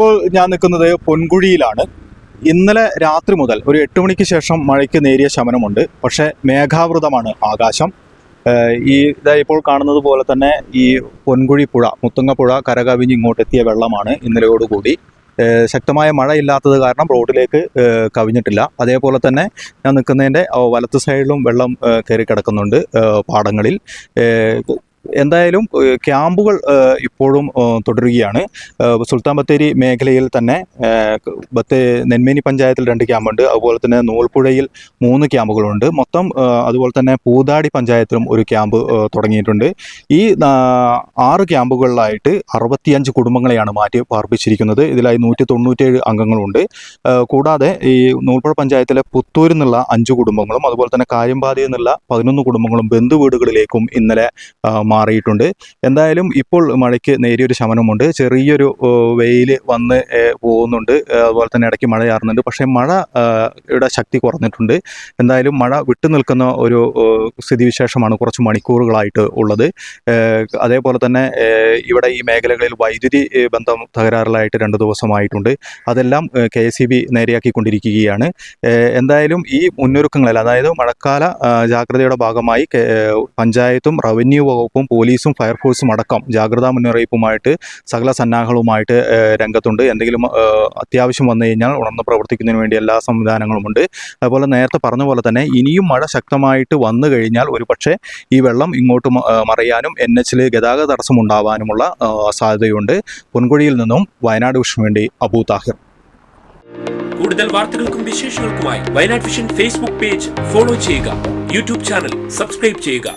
ഇപ്പോൾ ഞാൻ നിൽക്കുന്നത് പൊൻകുഴിയിലാണ്. ഇന്നലെ രാത്രി മുതൽ ഒരു 8 മണിക്ക് ശേഷം മഴയ്ക്ക് നേരിയ ശമനമുണ്ട്. പക്ഷേ മേഘാവൃതമാണ് ആകാശം. ഇപ്പോൾ കാണുന്നത് പോലെ തന്നെ ഈ പൊൻകുഴി പുഴ, മുത്തങ്ങ കരകവിഞ്ഞ് ഇങ്ങോട്ടെത്തിയ വെള്ളമാണ് ഇന്നലെയോടുകൂടി. ശക്തമായ മഴയില്ലാത്തത് കാരണം റോഡിലേക്ക് കവിഞ്ഞിട്ടില്ല. അതേപോലെ തന്നെ ഞാൻ നിൽക്കുന്നതിൻ്റെ വലത്ത് സൈഡിലും വെള്ളം കയറി കിടക്കുന്നുണ്ട് പാടങ്ങളിൽ. എന്തായാലും ക്യാമ്പുകൾ ഇപ്പോഴും തുടരുകയാണ്. സുൽത്താൻ ബത്തേരി മേഖലയിൽ തന്നെ നെന്മേനി പഞ്ചായത്തിൽ 2 ക്യാമ്പുണ്ട്. അതുപോലെ തന്നെ നൂൽപ്പുഴയിൽ 3 ക്യാമ്പുകളുണ്ട്. മൊത്തം അതുപോലെ തന്നെ പൂതാടി പഞ്ചായത്തിലും ഒരു ക്യാമ്പ് തുടങ്ങിയിട്ടുണ്ട്. ഈ 6 ക്യാമ്പുകളിലായിട്ട് 65 കുടുംബങ്ങളെയാണ് മാറ്റി പാർപ്പിച്ചിരിക്കുന്നത്. ഇതിലായി 197 അംഗങ്ങളുണ്ട്. കൂടാതെ ഈ നൂൽപ്പുഴ പഞ്ചായത്തിലെ പുത്തൂരിൽ നിന്നുള്ള 5 കുടുംബങ്ങളും അതുപോലെ തന്നെ കാര്യമ്പാതിയിൽ നിന്നുള്ള 11 കുടുംബങ്ങളും ബന്ധുവീടുകളിലേക്കും ഇന്നലെ മാറിയിട്ടുണ്ട്. എന്തായാലും ഇപ്പോൾ മഴയ്ക്ക് നേരിയൊരു ശമനമുണ്ട്. ചെറിയൊരു വെയിൽ വന്ന് പോകുന്നുണ്ട്. അതുപോലെ തന്നെ ഇടയ്ക്ക് മഴ ചാറുന്നുണ്ട്. പക്ഷേ മഴയുടെ ശക്തി കുറഞ്ഞിട്ടുണ്ട്. എന്തായാലും മഴ വിട്ടു നിൽക്കുന്ന ഒരു സ്ഥിതിവിശേഷമാണ് കുറച്ച് മണിക്കൂറുകളായിട്ട് ഉള്ളത്. അതേപോലെ തന്നെ ഇവിടെ ഈ മേഖലകളിൽ വൈദ്യുതി ബന്ധം തകരാറിലായിട്ട് 2 ദിവസമായിട്ടുണ്ട്. അതെല്ലാം KSEB നേരെയാക്കിക്കൊണ്ടിരിക്കുകയാണ്. എന്തായാലും ഈ മുന്നൊരുക്കങ്ങളിൽ, അതായത് മഴക്കാല ജാഗ്രതയുടെ ഭാഗമായി പഞ്ചായത്തും റവന്യൂ വകുപ്പും പോലീസും ഫയർഫോഴ്സും അടക്കം ജാഗ്രതാ മുന്നറിയിപ്പുമായിട്ട് സകല സന്നാഹങ്ങളുമായിട്ട് രംഗത്തുണ്ട്. എന്തെങ്കിലും അത്യാവശ്യം വന്നു കഴിഞ്ഞാൽ ഉണർന്ന് പ്രവർത്തിക്കുന്നതിന് വേണ്ടി എല്ലാ സംവിധാനങ്ങളുമുണ്ട്. അതുപോലെ നേരത്തെ പറഞ്ഞ പോലെ തന്നെ ഇനിയും മഴ ശക്തമായിട്ട് വന്നു കഴിഞ്ഞാൽ ഒരുപക്ഷെ ഈ വെള്ളം ഇങ്ങോട്ട് മറയാനും NH ഗതാഗത തടസ്സം ഉണ്ടാവാനുമുള്ള സാധ്യതയുണ്ട്. പൊൻകുഴിയിൽ നിന്നും വയനാട് വിഷന് വേണ്ടി അബൂ താഹിർ. കൂടുതൽ വാർത്തകൾക്കും വിശേഷങ്ങൾക്കുമായി Wayanad Vision Facebook page follow ചെയ്യുക. യൂട്യൂബ് ചാനൽ സബ്സ്ക്രൈബ് ചെയ്യുക.